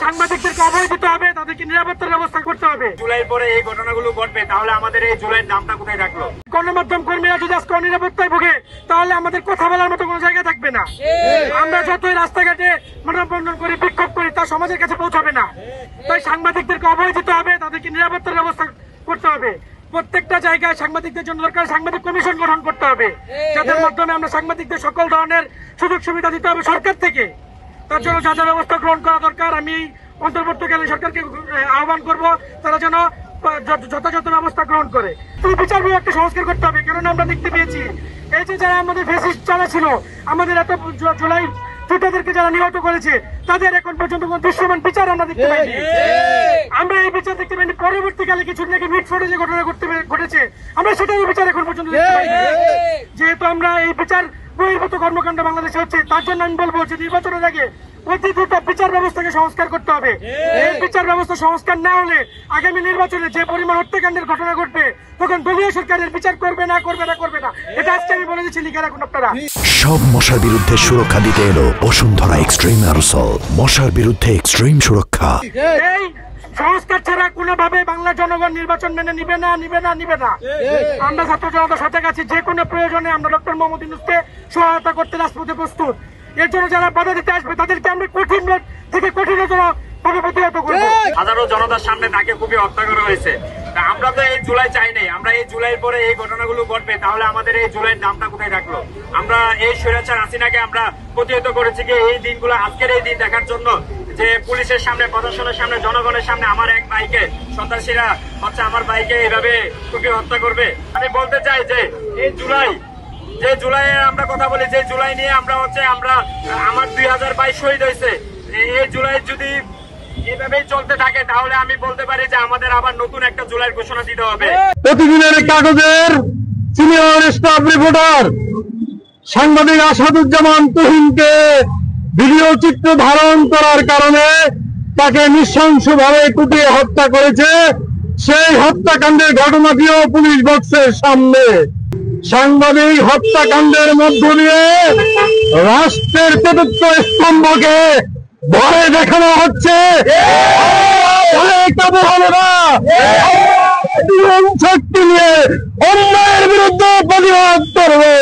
সাংবাদিকদেরকে অভয় দিতে হবে, তাদেরকে নিরাপত্তার ব্যবস্থা করতে হবে। জুলাইয়ের পরে এই ঘটনাগুলো ঘটবে, তাহলে আমাদের এই জুলাইয়ের নামটা কোথায় থাকলো? গণমাধ্যম কর্মীরা যদি আজকে অনিরাপত্তায় ভোগে তাহলে আমাদের কথা বলার মতো কোনো জায়গা থাকবে না। আমরা যতই রাস্তাঘাটে মানববন্ধন করি, বিক্ষোভ করি, তা সমাজের কাছে পৌঁছাবে না। তাই সাংবাদিকদেরকে অভয় দিতে হবে, তাদেরকে নিরাপত্তার ব্যবস্থা করতে হবে। প্রত্যেকটা জায়গায় সাংবাদিকদের জন্য দরকার সাংবাদিক কমিশন গঠন করতে হবে, যাদের মাধ্যমে আমরা সাংবাদিকদের সকল ধরনের সুযোগ সুবিধা দিতে হবে সরকার থেকে। তার জন্য যা যা ব্যবস্থা গ্রহণ করা দরকার আমি অন্তর্বর্তীকালীন সরকারকে আহ্বান করব, তারা যেন যথাযথ ব্যবস্থা গ্রহণ করে। বিচার বিভাগকে সংস্কার করতে হবে, কারণ আমরা দেখতে পেয়েছি এই যে যারা আমাদের ফ্যাসিস্ট যারা ছিল, আমাদের এত জুলাই যোদ্ধাদেরকে যারা নিহত করেছে, তাদের এখন পর্যন্ত কোন দৃশ্যমান বিচার আমরা দেখতে পাইনি। আমরা এই বিচার দেখতে পাইনি। পরবর্তীকালে কিছু নাকি মিট ফোটেজে ঘটনা ঘটেছে, আমরা সেটারও বিচার এখন পর্যন্ত দেখতে পাইনি। যেহেতু আমরা এই বিচার বহির্ভূত কর্মকাণ্ড বাংলাদেশে হচ্ছে, তার জন্য আমি বলবো যে নির্বাচনের আগে অতি দ্রুত বিচার ব্যবস্থাকে সংস্কার করতে হবে। এই বিচার ব্যবস্থা সংস্কার না হলে আগামী নির্বাচনে যে পরিমাণ হত্যাকাণ্ডের ঘটনা ঘটবে, তখন দলীয় সরকারের বিচার করবে না। এটা আজকে আমি বলে দিচ্ছি, লিখে রাখুন আপনারা। সব মশার বিরুদ্ধে সুরক্ষা দিতে এলো বসুন্ধরা এক্সট্রিম অ্যারোসল, মশার বিরুদ্ধে এক্সট্রিম সুরক্ষা। এই সংস্কার ছাড়া কোনোভাবে বাংলার জনগণ নির্বাচন মেনে নিবে না। আমরা ছাত্র জনতার সাথে আছি, যে কোনো প্রয়োজনে আমরা ডক্টর মোহাম্মদ ইউনূসকে সহায়তা করতে রাজপথে প্রস্তুত। এর জন্য যারা বাধা দিতে আসবে তাদেরকে আমরা কঠিন থেকে কঠিনতর ভাবে প্রতিহত করবো। হাজারো জনতার সামনে তাকে খুবই হত্যা করা হয়েছে। আমরা তো এই জুলাই চাই নাই। আমরা এই জুলাইয়ের পরে এই ঘটনাগুলো ঘটবে, তাহলে আমাদের এই জুলাইয়ের নামটা কোথায় থাকলো? আমরা এই স্বৈরাচার হাসিনাকে আমরা প্রতিহত করেছি কি এই দিনগুলো, আজকের এই দিন দেখার জন্য যে পুলিশের সামনে, প্রশাসনের সামনে, জনগণের সামনে আমার এক ভাইকে সন্ত্রাসীরা হচ্ছে আমার ভাইকে এইভাবে কুপিয়ে হত্যা করবে। আমি বলতে চাই যে এই জুলাই আমরা কথা বলি, যে জুলাই নিয়ে আমরা আমার 2022 শহীদ হয়েছে। এই জুলাই যদি এভাবেই চলতে থাকে তাহলে আমি বলতে পারি যে আমাদের আবার নতুন একটা জুলাইয়ের ঘোষণা দিতে হবে। প্রতিদিনের কাগজের সিনিয়র স্টাফ রিপোর্টার সাংবাদিক আসাদুজ্জামান তুহিনকে ভিডিও চিত্র ধারণ করার কারণে তাকে নৃশংসভাবে কুপিয়ে হত্যা করেছে। সেই হত্যাকাণ্ডের ঘটনাটিও পুলিশ বক্সের সামনে। সাংবাদিক হত্যাকাণ্ডের মধ্য দিয়ে রাষ্ট্রের চতুর্থ স্তম্ভকে ভয় দেখানো হচ্ছে। শক্তি নিয়ে অন্যায়ের বিরুদ্ধে প্রতিবাদ করবে।